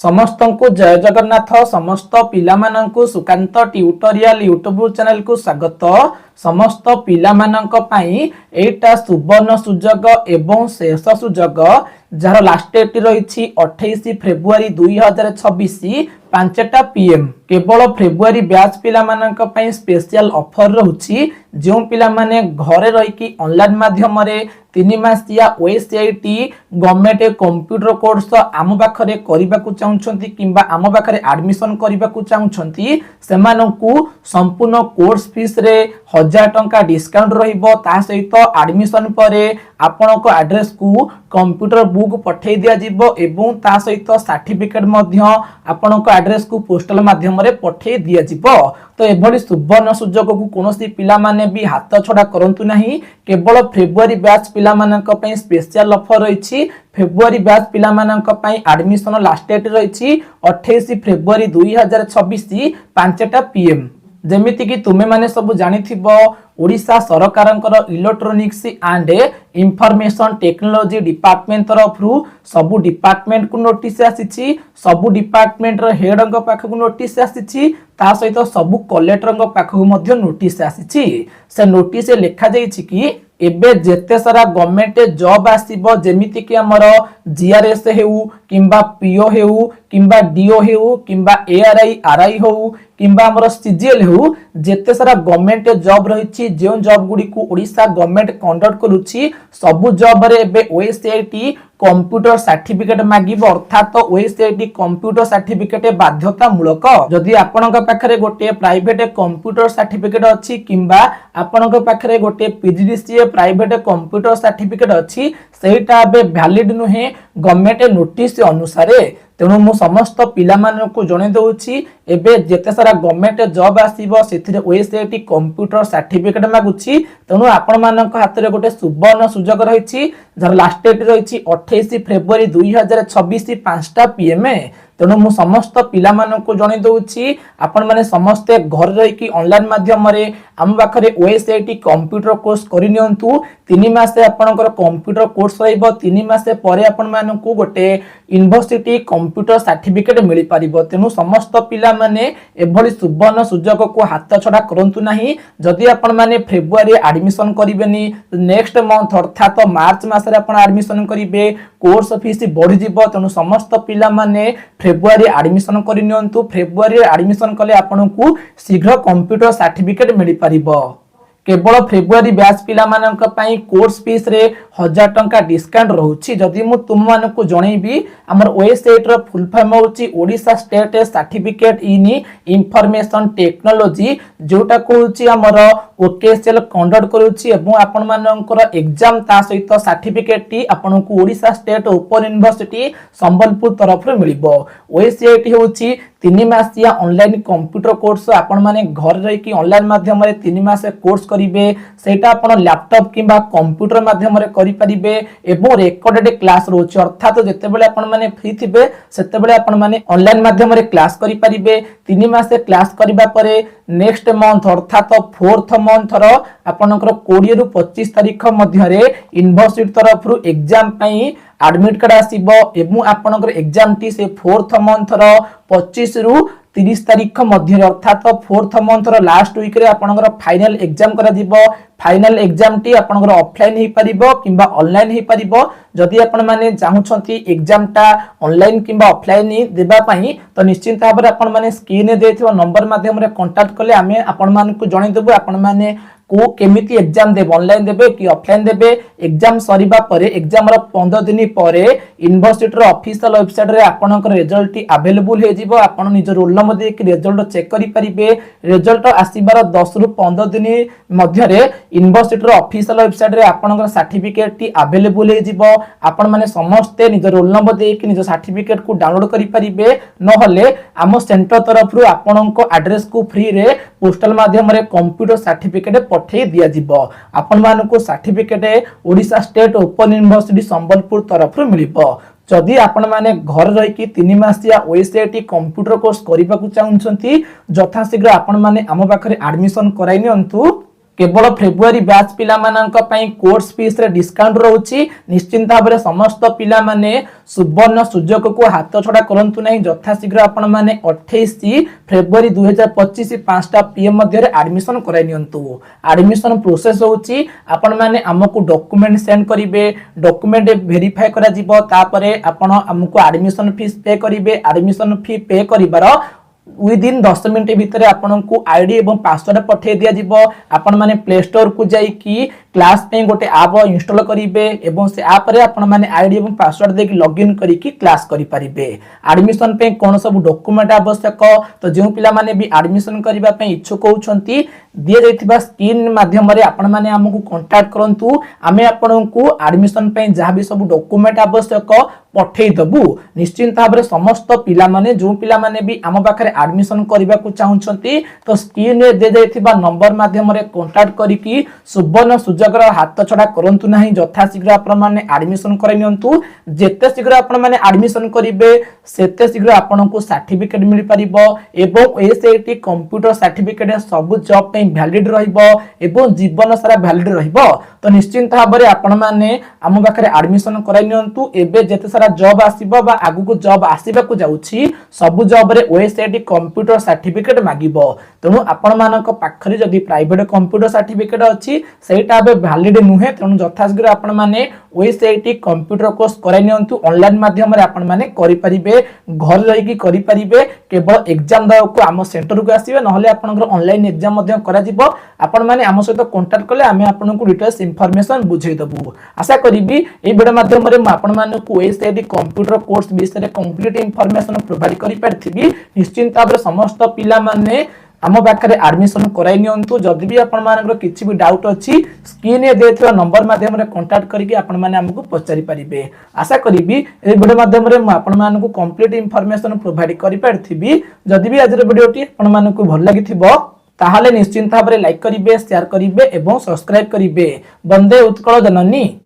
समस्त को जय जगन्नाथ। समस्त पिला माननकु सुकांत ट्यूटोरियल यूट्यूब चैनल को स्वागत। समस्त पिला माननक पई एटा सुवर्ण सुजोग एवं शेष सुजोग जार लास्ट डेट रही 28 फेब्रुआरी 2026 5टा पीएम। केवल फेब्रुआरी बैच पिला माननक पई स्पेशल ऑफर रहउछि। जो पिला माने घरे रही ऑनलाइन माध्यम रे 3 मासिया ओएसआईटी गवर्नमेंट कंप्यूटर कोर्स आम पाखरे करबा को चाहुछंती किंबा आम पाखरे एडमिशन करबा को चाहुछंती सेमानंकु संपूर्ण कोर्स फीस रे 1000 टंका डिस्काउंट रहिबो। ता सहित एडमिशन परे आपनको एड्रेस को कंप्यूटर बुक पठेई दिया जिवो एवं ता सहित सर्टिफिकेट मध्य आपनको एड्रेस को पोस्टल माध्यम रे पठेई दिया जिवो। तो एभली सुवर्ण सुजोग को कोनोसी पिला माने भी हाथ छडा करंतु नाही। केवल फेब्रुआरी बैच पिला मानक पई स्पेशल ऑफर रही। फेब्रुआरी बैच पिला मानक पई एडमिशन लास्ट डेट रही 28 फेब्रुआरी 2026 5टा पीएम। जेमिति कि तुमे माने सब जानिथिबो ओडिशा सरकारंकर electronics and information technology department तरफरु सबु डिपार्टमेंट को नोटिस आसीछि। सबु डिपार्टमेंट रो हेड को पाख को नोटिस आसीछि। ता सहित सबु कलेक्टर को पाख को मध्य नोटिस आसीछि। से नोटिस लिखा जाइछि कि एबे जेते सारा गवर्नमेंट जॉब आसीबो जेमिति कि हमर जीआरएस हेउ किंबा पीओ हेउ किंबा डीओ हेउ किंबा एआरआई आरआई होउ किंबा हमर सीजीएल हेउ जेते सारा गवर्नमेंट जॉब रहिछि जे जॉब गुडी को ओडिशा गवर्नमेंट कंडक्ट करूछि सबु जॉब रे एबे ओएसआईटी कंप्यूटर सर्टिफिकेट मागिबो। अर्थात ओएसआईटी कंप्यूटर सर्टिफिकेट बाध्यतामूलक। जदि आपनका पाखरे गोटे प्राइवेट कंप्यूटर सर्टिफिकेट अछि किंबा आपनका पाखरे गोटे पीजीडीसीए प्राइवेट कंप्यूटर सर्टिफिकेट अछि सेटा बे वैलिड नुहे गवर्नमेंट नोटिस अनुसार। तेणु मु समस्त पिला मानकु जणे दउछि एबे जेते सारा गवर्नमेंट जॉब आसीबो सेथिरे ओएसआईटी कंप्यूटर सर्टिफिकेट मागुछि। तेणु आपण मानक हाथ रे गोटे सुवर्ण सुजोग रहिछि जार लास्ट डेट रहिछि 28 फेब्रुआरी 2026 5टा पीएम। तेणु मु समस्त पिला मानकु जणे दउछि आपण माने समस्त घर रही कि ऑनलाइन माध्यम रे हम पाखरे ओएसआईटी कंप्यूटर कोर्स करि नियंतु। 3 मास आपनकर कंप्यूटर कोर्स रहइबो। 3 मास परे आपण मानकु गोटे यूनिवर्सिटी कंप्यूटर सर्टिफिकेट मिली पारिबो। तेणु समस्त पिला माने एभली सुवर्ण सुजोग को हाथ छडा करंतु नाही। जदि आपण माने फेब्रुआरी एडमिशन करिवेनी नेक्स्ट मंथ अर्थात मार्च मास रे आपण एडमिशन करिवे कोर्स फीस बढ़ी जिवो। तेणु समस्त पिला माने फेब्रुआरी एडमिशन करि नियंतु। फेब्रुआरी एडमिशन कले आपनकु शीघ्र कंप्यूटर सर्टिफिकेट मिली पारिबो। केवल फेब्रुआरी बैच पिला मानक पई कोर्स फीस रे 1000 टंका डिस्काउंट रहउछि। जदि मु तुम मानकु जणैबी हमर वेबसाइट रो फुल फॉर्म होछि Odisha state certificate in information technology जोटा कहउछि हमर ओकेएसएल कंडक्ट करूछि एवं आपण मानकर एग्जाम ता सहित सर्टिफिकेट टी आपनकु Odisha state open university Sambalpur तरफ रे मिलिबो। ओएसआईटी होछि 3 मासिया ऑनलाइन कंप्यूटर कोर्स आपण माने घर रही कि ऑनलाइन माध्यम रे 3 मास कोर्स करिवे। सेटा आपण लैपटॉप किंबा कंप्यूटर माध्यम रे करि परिबे एवं रेकॉर्डेड क्लास रोच। अर्थात जते बेले आपण माने फ्री थिबे सेते बेले आपण माने ऑनलाइन माध्यम रे क्लास करि परिबे। 3 मास क्लास करिबा परे नेक्स्ट मंथ अर्थात 4th मंथ रो आपनकर 20 रु 25 तारिख मध्य रे यूनिवर्सिटी तरफ रु एग्जाम पई एडमिट कार्ड आसीबो एवं आपनकर एग्जाम टी से 4th मंथ रो 25 रु 30 तारिख मध्य अर्थात 4th मंथ रो लास्ट वीक रे आपनकर फाइनल एग्जाम करा दिबो। फाइनल एग्जाम टी आपनकर ऑफलाइन ही परिबो किंबा ऑनलाइन ही परिबो। जदि आपण माने चाहुछंती एग्जाम टा ऑनलाइन किंबा ऑफलाइन ही देबा पई तो निश्चित भाबरे आपण माने स्क्रीन रे देथिबो नंबर माध्यम रे कांटेक्ट कले आमे आपण मानकु जणै देबो आपण माने को केमिति एग्जाम देबे ऑनलाइन देबे कि ऑफलाइन देबे। एग्जाम सरीबा परे एग्जाम रो 15 दिन परे यूनिवर्सिटी रो ऑफिशियल वेबसाइट रे आपनकर रिजल्ट अवेलेबल हे जिवो। आपण निज रोल नंबर दे कि रिजल्ट चेक करि परिबे। रिजल्ट आसीबार 10 रु 15 दिन मध्य रे यूनिवर्सिटी रो ऑफिशियल वेबसाइट रे आपनकर सर्टिफिकेट टी अवेलेबल हे जिवो। आपण माने समस्त निज रोल नंबर दे कि निज सर्टिफिकेट को डाउनलोड करि परिबे। न होले आम सेंटर तरफ रु आपनको एड्रेस को फ्री रे पोस्टल माध्यम रे कंप्यूटर सर्टिफिकेट पठे दिया जिवो। आपण मानको certificate Odisha state open university Sambalpur तरफ रु मिलिबो। जदि आपण माने घर रही कि 3 मासिया ओएसआईटी कंप्यूटर कोर्स करिबा को चाहुछंती जथा शीघ्र आपण माने आम पाखरे एडमिशन कराइ नियंतु। केवल फेब्रुआरी बैच पिला मानक पई कोर्स फीस रे डिस्काउंट रहउची निश्चिंत भाबरे समस्त पिला माने सुवर्ण सुजोग को हाथ छड़ा करंतु नहीं यथा शीघ्र आपण माने 28 फेब्रुआरी 2025 5टा पीएम मध्ये रे एडमिशन कराइ नियंतु। एडमिशन प्रोसेस होउची आपण माने हमकु डॉक्यूमेंट सेंड करिवे डॉक्यूमेंट वेरीफाई करा जिवो तापरे आपण हमकु एडमिशन फीस पे करिवे एडमिशन फी पे करिवार विदिन 10 मिनट भितर आपको आईडी एवं पासवर्ड पठे दिया जिवो। आपण माने प्ले स्टोर को जाई कि क्लास पे गोटे ऐप इंस्टॉल करिवे एवं से ऐप रे आपण माने आईडी एवं पासवर्ड देकी लॉगिन करी कि क्लास करि परिबे। एडमिशन पे कोन सब डॉक्यूमेंट आवश्यक तो जो पिला माने भी एडमिशन करिबा पे इच्छुक होउछंती दिया जाइथिबा स्क्रीन माध्यम रे आपण माने हमकु कांटेक्ट करंतु आमे आपनकु एडमिशन पे जहां भी सब डॉक्यूमेंट आवश्यक पठेई दबु। निश्चिंत भाबरे समस्त पिला माने जो पिला माने भी आम पाखरे एडमिशन करबा को चाहुछंती तो स्क्रीन रे दे जाइथिबा नंबर माध्यम रे कांटेक्ट करी कि सुवर्ण सुजगर हाथ छड़ा करंतु नाही यथा शीघ्र आपण माने एडमिशन करै नियंतु। जेते शीघ्र आपण माने एडमिशन करिवे सेते शीघ्र आपनकु सर्टिफिकेट मिल परिबो एवं एसएटी कंप्यूटर सर्टिफिकेट सब जॉब पे वैलिड रहइबो एवं जीवन सारा वैलिड रहइबो। तो निश्चिंत भाबरे आपण माने आम पाखरे एडमिशन करै नियंतु। एबे जेते सारा जॉब आसीबो बा आगु को जॉब आसीबा को जाउछि सब जॉब रे ओएसएटी कंप्यूटर सर्टिफिकेट मागिबो। तेनु आपण मानक पाखरे जदी प्राइवेट कंप्यूटर सर्टिफिकेट अछि सेटा बे वैलिड नुहे तेनु यथाशीघ्र आपण माने ओएसएटी कंप्यूटर कोर्स कराइ नियंतु। ऑनलाइन माध्यम रे आपण माने करि परिबे घर रहि कि करि परिबे केवल एग्जाम द को हम सेंटर को आसीबे नहले आपनकर ऑनलाइन एग्जाम मध्य करा जिवो। आपण माने हम सहित कांटेक्ट करले हमें आपनकु डिटेल्स इंफॉर्मेशन बुझेइ दबु। आशा करिबी ए वीडियो माध्यम रे आपण मानकु ओएसएटी कंप्यूटर कोर्स विषय कंप्लीट इंफॉर्मेशन प्रोवाइड करि परथिबी। निश्चिंत भाबरे समस्त पिला माने आम पाखे एडमिशन कराइ नियंतु। जदि भी आपण मानकर किछि भी डाउट अछि स्क्रीन रे देथिबा नंबर माध्यम रे कांटेक्ट करिके आपण माने हमकु पचारि परिबे। आशा करिबी ए वीडियो माध्यम रे म आपण मानकु कंप्लीट इंफॉर्मेशन प्रोवाइड करि परथिबी। जदि भी आज वीडियोटी आपण मानकु भल लागिथिबो ताहाले निश्चिंत भाबरे लाइक करिवे शेयर करिवे एवं सब्सक्राइब करिवे। वंदे उत्कल जननी।